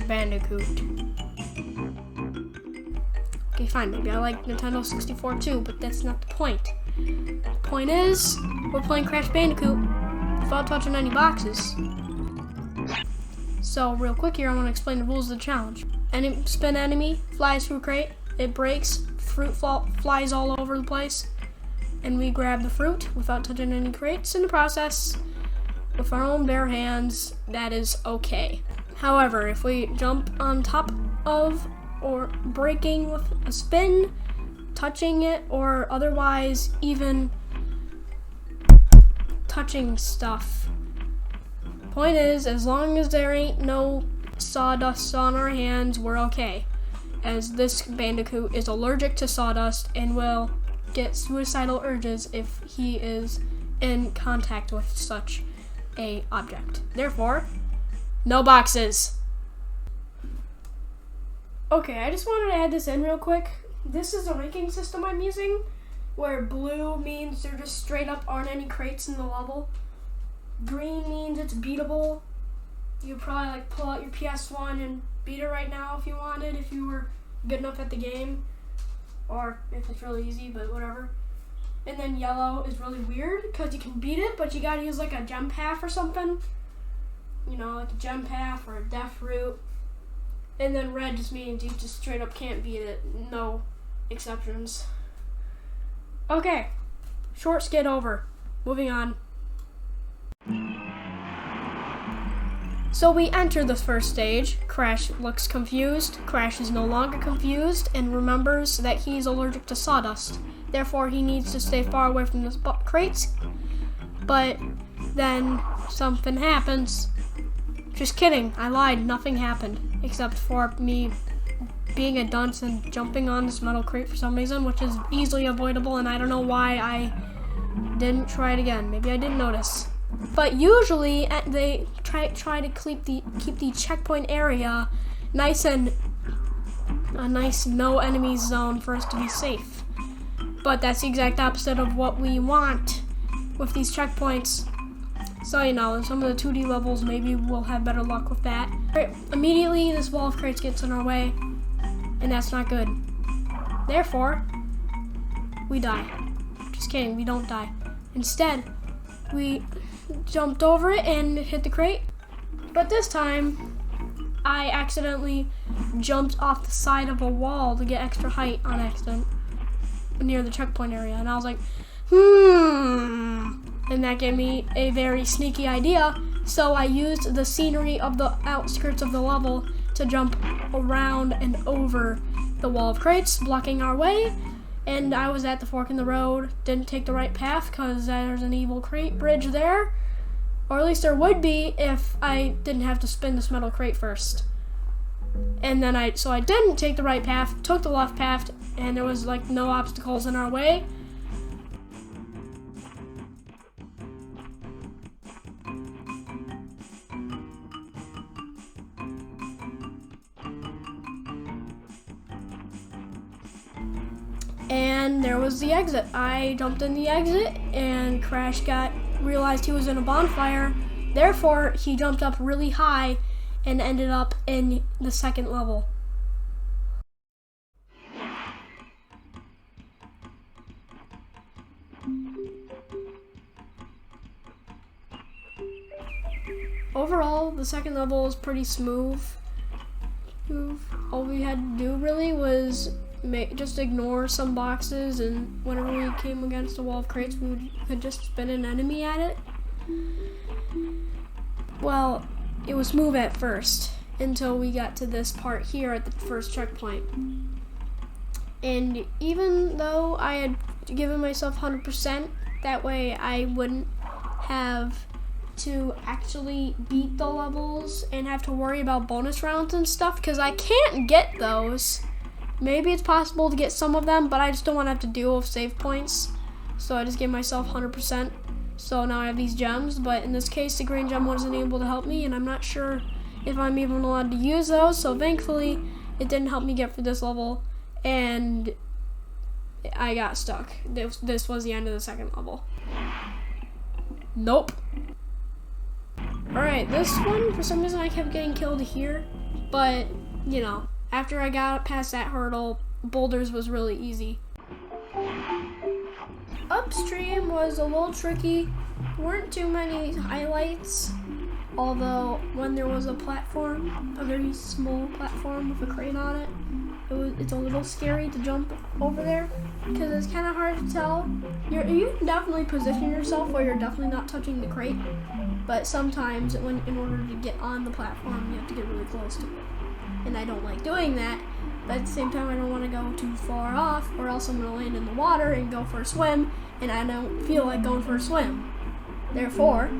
Bandicoot. Okay, fine, maybe I like Nintendo 64 too, but that's not the point. The point is, we're playing Crash Bandicoot without touching any boxes. So, real quick here, I want to explain the rules of the challenge. Any spin enemy flies through a crate, it breaks, fruit flies all over the place, and we grab the fruit without touching any crates in the process with our own bare hands. That is okay. However, if we jump on top of or breaking with a spin, touching it, or otherwise even touching stuff. Point is, as long as there ain't no sawdust on our hands, we're okay. As this Bandicoot is allergic to sawdust and will get suicidal urges if he is in contact with such a object. Therefore, no boxes. Okay, I just wanted to add this in real quick. This is a ranking system I'm using, where blue means there just straight up aren't any crates in the level. Green means it's beatable. You could probably like pull out your PS1 and beat it right now if you wanted, if you were good enough at the game. Or if it's really easy, but whatever. And then yellow is really weird, because you can beat it, but you gotta use like a gem path or something. You know, like a gem path or a death route. And then red just means you just straight up can't beat it. No exceptions. Okay, short skit over. Moving on. So we enter the first stage. Crash looks confused. Crash is no longer confused and remembers that he's allergic to sawdust. Therefore, he needs to stay far away from the crates. But then something happens. Just kidding, I lied. Nothing happened. Except for me being a dunce and jumping on this metal crate for some reason, which is easily avoidable, and I don't know why I didn't try it again. Maybe I didn't notice. But usually they try to keep the checkpoint area nice and a nice no enemies zone for us to be safe. But that's the exact opposite of what we want with these checkpoints. So, you know, in some of the 2D levels, maybe we'll have better luck with that. Right, immediately, this wall of crates gets in our way, and that's not good. Therefore, we die. Just kidding, we don't die. Instead, we jumped over it and hit the crate. But this time, I accidentally jumped off the side of a wall to get extra height on accident near the checkpoint area. And I was like, and that gave me a very sneaky idea. So I used the scenery of the outskirts of the level to jump around and over the wall of crates, blocking our way. And I was at the fork in the road, didn't take the right path because there's an evil crate bridge there. Or at least there would be if I didn't have to spin this metal crate first. And then so I didn't take the right path, took the left path, and there was like no obstacles in our way. And there was the exit. I jumped in the exit, and Crash realized he was in a bonfire. Therefore, he jumped up really high and ended up in the second level. Overall, the second level was pretty smooth. All we had to do really was just ignore some boxes, and whenever we came against a wall of crates, we could just spin an enemy at it. Well, it was smooth at first until we got to this part here at the first checkpoint. And even though I had given myself 100%, that way I wouldn't have to actually beat the levels and have to worry about bonus rounds and stuff, because I can't get those. Maybe it's possible to get some of them, but I just don't want to have to deal with save points. So I just gave myself 100%. So now I have these gems, but in this case, the green gem wasn't able to help me, and I'm not sure if I'm even allowed to use those. So thankfully, it didn't help me get through this level, and I got stuck. This was the end of the second level. Nope. Alright, this one, for some reason I kept getting killed here. But, you know, after I got past that hurdle, boulders was really easy. Upstream was a little tricky. Weren't too many highlights, although when there was a platform, a very small platform with a crate on it, it's a little scary to jump over there because it's kind of hard to tell. You can definitely position yourself where you're definitely not touching the crate, but sometimes in order to get on the platform, you have to get really close to it. And I don't like doing that, but at the same time I don't want to go too far off or else I'm going to land in the water and go for a swim, and I don't feel like going for a swim. Therefore,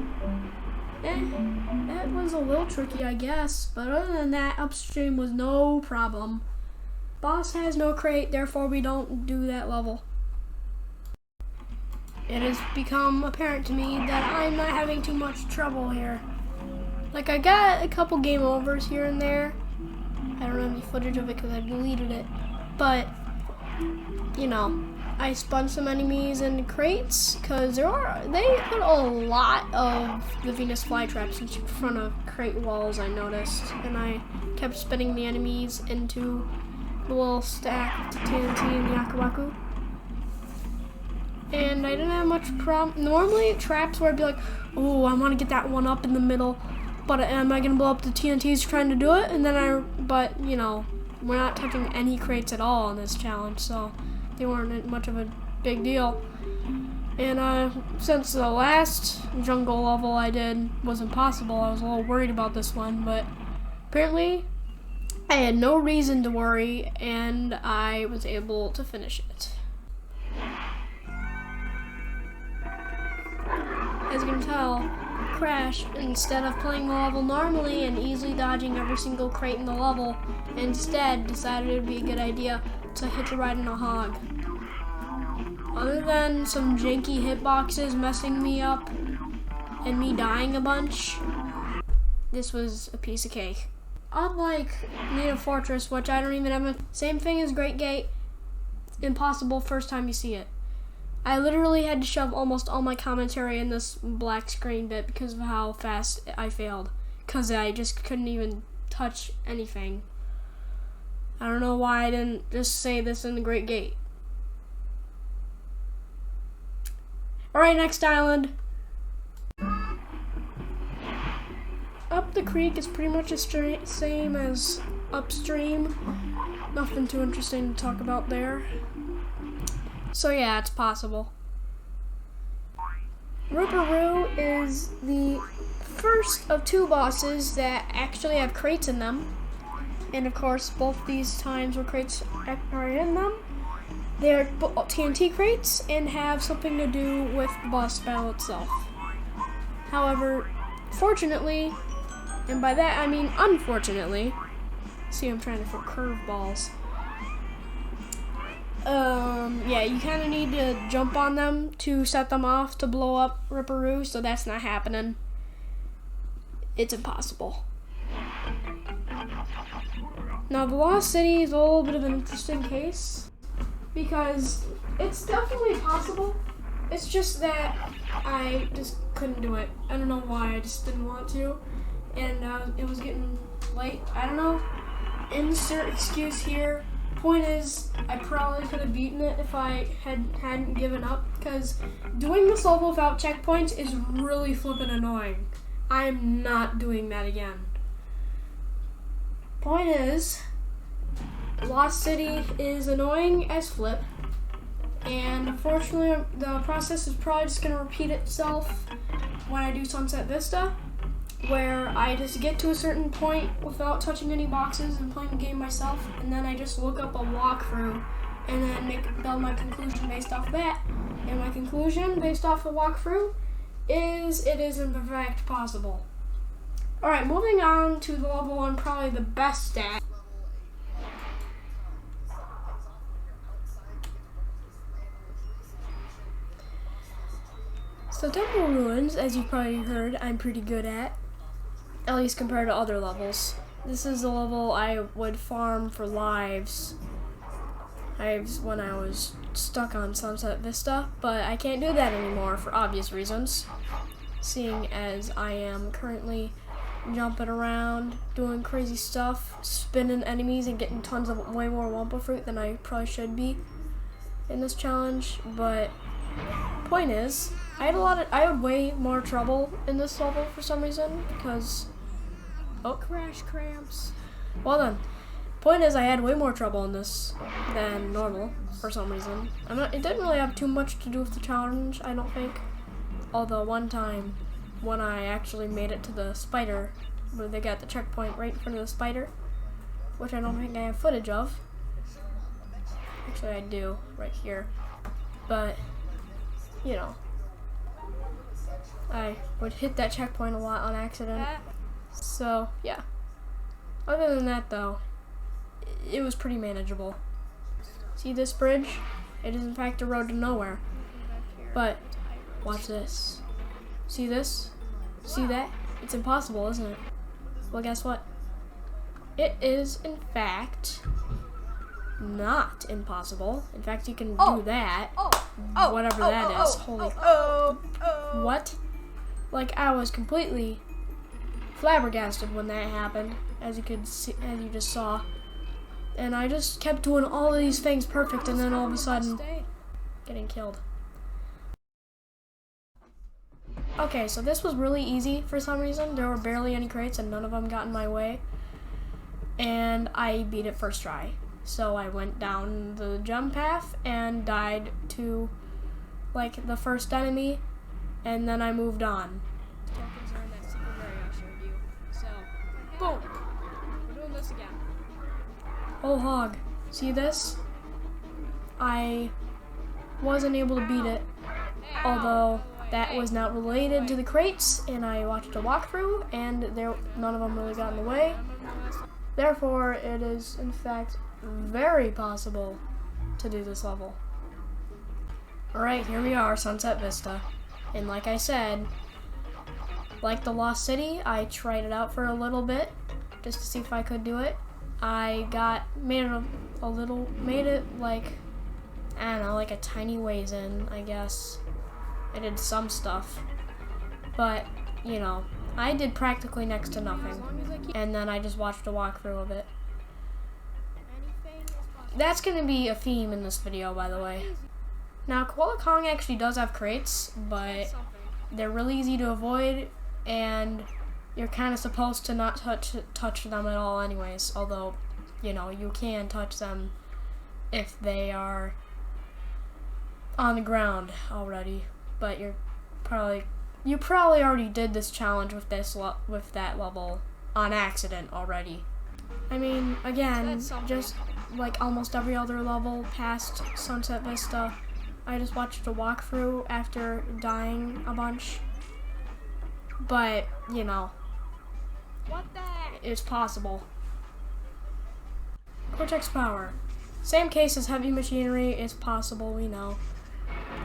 that was a little tricky, I guess, but other than that, upstream was no problem. Boss has no crate, therefore we don't do that level. It has become apparent to me that I'm not having too much trouble here. Like, I got a couple game overs here and there. I don't have any footage of it because I deleted it. But, you know, I spun some enemies in crates because they put a lot of the Venus flytraps in front of crate walls, I noticed. And I kept spinning the enemies into the little stack of TNT and Yakuwaku. And I didn't have much problem. Normally, traps where I'd be like, oh, I want to get that one up in the middle, but am I going to blow up the TNTs trying to do it? And then but, you know, we're not touching any crates at all in this challenge, so they weren't much of a big deal. And since the last jungle level I did was impossible, I was a little worried about this one, but apparently I had no reason to worry, and I was able to finish it. As you can tell, Crash, instead of playing the level normally and easily dodging every single crate in the level, instead decided it would be a good idea to hitch a ride in a hog. Other than some janky hitboxes messing me up and me dying a bunch, this was a piece of cake. Unlike Native Fortress, which I don't even have same thing as Great Gate, impossible first time you see it. I literally had to shove almost all my commentary in this black screen bit because of how fast I failed. Because I just couldn't even touch anything. I don't know why I didn't just say this in the Great Gate. Alright, next island. Up the creek is pretty much the same as upstream. Nothing too interesting to talk about there. So yeah, it's possible. Rooparoo is the first of two bosses that actually have crates in them. And of course, both these times where crates are in them, they're TNT crates and have something to do with the boss battle itself. However, fortunately, and by that I mean unfortunately, see I'm trying to throw curveballs. Yeah, you kind of need to jump on them to set them off to blow up Rooparoo, so that's not happening. It's impossible. Now, the Lost City is a little bit of an interesting case, because it's definitely possible. It's just that I just couldn't do it. I don't know why, I just didn't want to, and it was getting late. I don't know. Insert excuse here. Point is, I probably could have beaten it if I hadn't given up, because doing this level without checkpoints is really flippin' annoying. I'm not doing that again. Point is, Lost City is annoying as flip, and unfortunately the process is probably just going to repeat itself when I do Sunset Vista, where I just get to a certain point without touching any boxes and playing the game myself, and then I just look up a walkthrough and then build my conclusion based off that. And my conclusion based off the walkthrough is it is in fact possible. Alright, moving on to the level I'm probably the best at. So Temple Ruins, as you've probably heard, I'm pretty good at least compared to other levels. This is the level I would farm for lives when I was stuck on Sunset Vista, but I can't do that anymore for obvious reasons, seeing as I am currently jumping around, doing crazy stuff, spinning enemies and getting tons of way more Wumpa fruit than I probably should be in this challenge. But point is, I had way more trouble in this level for some reason because Crash cramps. well then, point is I had way more trouble in this than normal for some reason. It didn't really have too much to do with the challenge, I don't think. Although one time when I actually made it to the spider, where they got the checkpoint right in front of the spider, which I don't think I have footage of. Actually I do, right here. But, you know, I would hit that checkpoint a lot on accident. So, yeah. Other than that though, it was pretty manageable. See this bridge? It is in fact a road to nowhere. But, watch this. See this? See that? It's impossible, isn't it? Well, guess what? It is, in fact, not impossible. In fact, you can do that. Whatever that is. Holy. What? Like, I was completely flabbergasted when that happened, as you could see, as you just saw. And I just kept doing all of these things perfect, and then all of a sudden, getting killed. Okay, so this was really easy for some reason. There were barely any crates and none of them got in my way. And I beat it first try. So I went down the jump path and died to like the first enemy, and then I moved on. Tokens are in that secret area I showed you. So, boom! We're doing this again. Oh hog, see this? I wasn't able to beat it, although that was not related to the crates, and I watched a walkthrough, and none of them really got in the way. Therefore, it is, in fact, very possible to do this level. Alright, here we are, Sunset Vista. And like I said, like the Lost City, I tried it out for a little bit, just to see if I could do it. I made it like, I don't know, like a tiny ways in, I guess. I did some stuff, but, you know, I did practically next to nothing, and then I just watched a walkthrough of it. That's going to be a theme in this video, by the way. Now, Koala Kong actually does have crates, but they're really easy to avoid, and you're kind of supposed to not touch them at all anyways, although, you know, you can touch them if they are on the ground already. But you probably already did this challenge with that level on accident already. I mean, again, just like almost every other level past Sunset Vista, I just watched a walkthrough after dying a bunch. But, you know, it's possible. Cortex power. Same case as heavy machinery is possible, we know.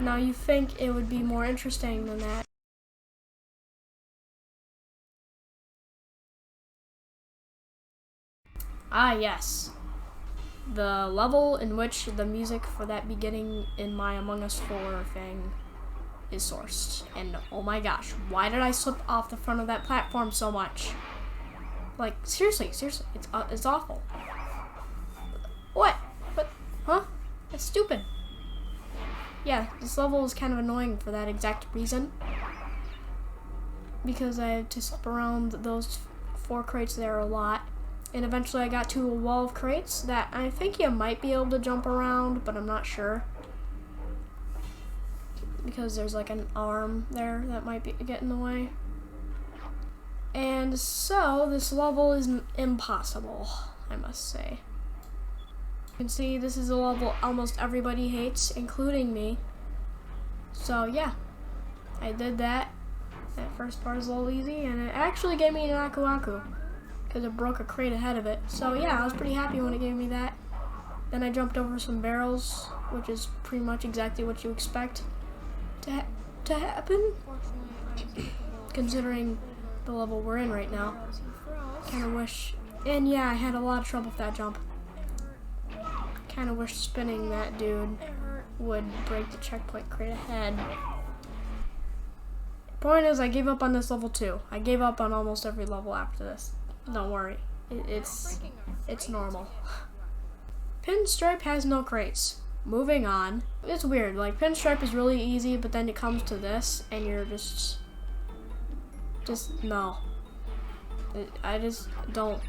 Now you think it would be more interesting than that. Ah yes, the level in which the music for that beginning in my Among Us 4 thing is sourced. And oh my gosh, why did I slip off the front of that platform so much? Like, seriously, it's awful. What? Huh? That's stupid. Yeah, this level is kind of annoying for that exact reason. Because I had to slip around those 4 crates there a lot. And eventually I got to a wall of crates that I think you might be able to jump around, but I'm not sure. Because there's like an arm there that might get in the way. And so this level is impossible, I must say. You can see this is a level almost everybody hates, including me. So yeah, I did that. That first part is a little easy, and it actually gave me an Aku Aku, because it broke a crate ahead of it. So yeah, I was pretty happy when it gave me that. Then I jumped over some barrels, which is pretty much exactly what you expect to happen, considering the level we're in right now. Kind of wish, and yeah, I had a lot of trouble with that jump. Kind of wish spinning that dude would break the checkpoint crate ahead. Point is, I gave up on this level too. I gave up on almost every level after this. Don't worry. It's normal. Pinstripe has no crates. Moving on. It's weird. Like, Pinstripe is really easy, but then it comes to this, and you're just no. I just don't.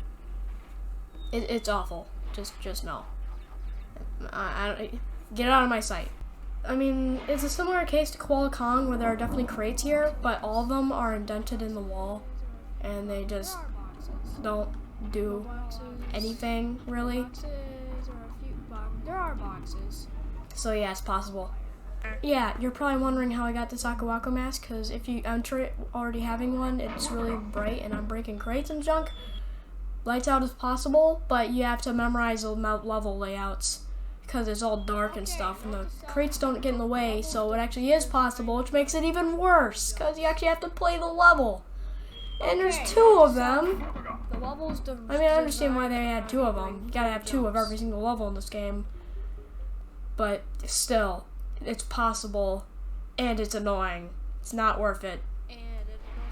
It's awful. Just no. Get it out of my sight. I mean, it's a similar case to Koala Kong, where there are definitely crates here, but all of them are indented in the wall, and they just don't do anything, really. There are boxes. So yeah, it's possible. Yeah, you're probably wondering how I got this Aku Aku mask, because if you enter it already having one, it's really bright, and I'm breaking crates and junk. Lights out is possible, but you have to memorize the level layouts, because it's all dark and stuff, and the crates don't get in the way, so it actually is possible, which makes it even worse, because you actually have to play the level. And there's 2 of them. The levels. I mean, I understand why they had 2 of them. You gotta have 2 of every single level in this game. But still, it's possible, and it's annoying. It's not worth it.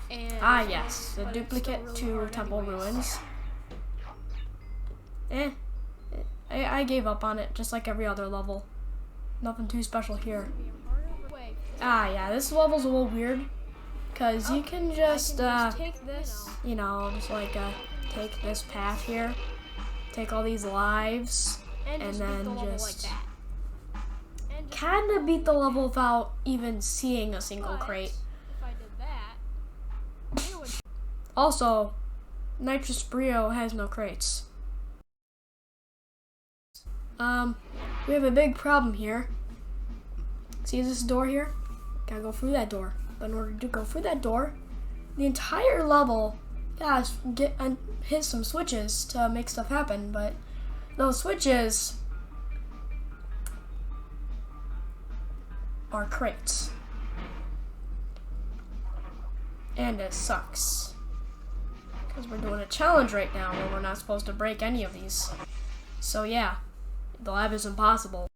Yes, the duplicate to Temple Ruins. I gave up on it, just like every other level. Nothing too special here. Yeah, this level's a little weird, because you can just, take this. you know, just like, take this path here, take all these lives, and then just kind of beat the level without even seeing a single crate. If I did that, it would. Also, Nitrous Brio has no crates. We have a big problem here. See this door here? Gotta go through that door. But in order to go through that door, the entire level, gotta get and hit some switches to make stuff happen. But those switches are crates, and it sucks because we're doing a challenge right now where we're not supposed to break any of these. So yeah. The lab is impossible.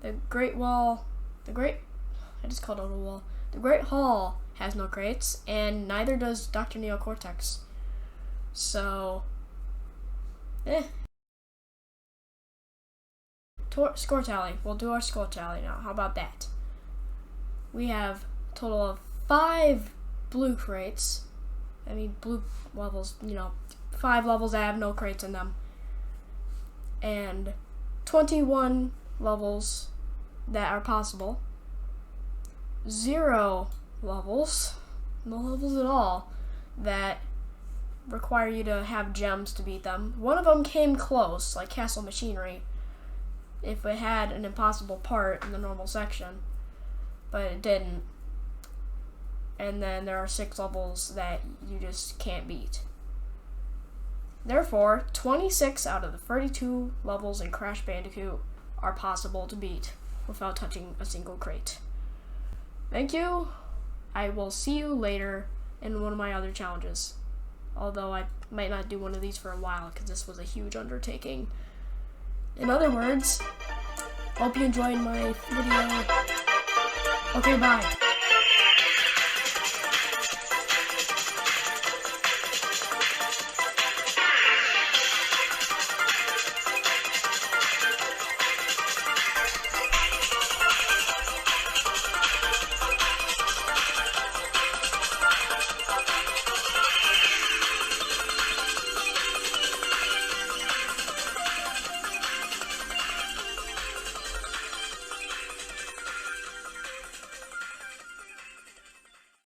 I just called it a wall. The Great Hall has no crates, and neither does Dr. Neocortex. So, Score tally. We'll do our score tally now. How about that? We have a total of 5 blue crates. I mean, blue levels, 5 levels that have no crates in them, and 21 levels that are possible, 0 levels, no levels at all, that require you to have gems to beat them. One of them came close, like Castle Machinery, if it had an impossible part in the normal section, but it didn't. And then there are 6 levels that you just can't beat. Therefore, 26 out of the 32 levels in Crash Bandicoot are possible to beat without touching a single crate. Thank you. I will see you later in one of my other challenges. Although I might not do one of these for a while because this was a huge undertaking. In other words, hope you enjoyed my video. Okay, bye.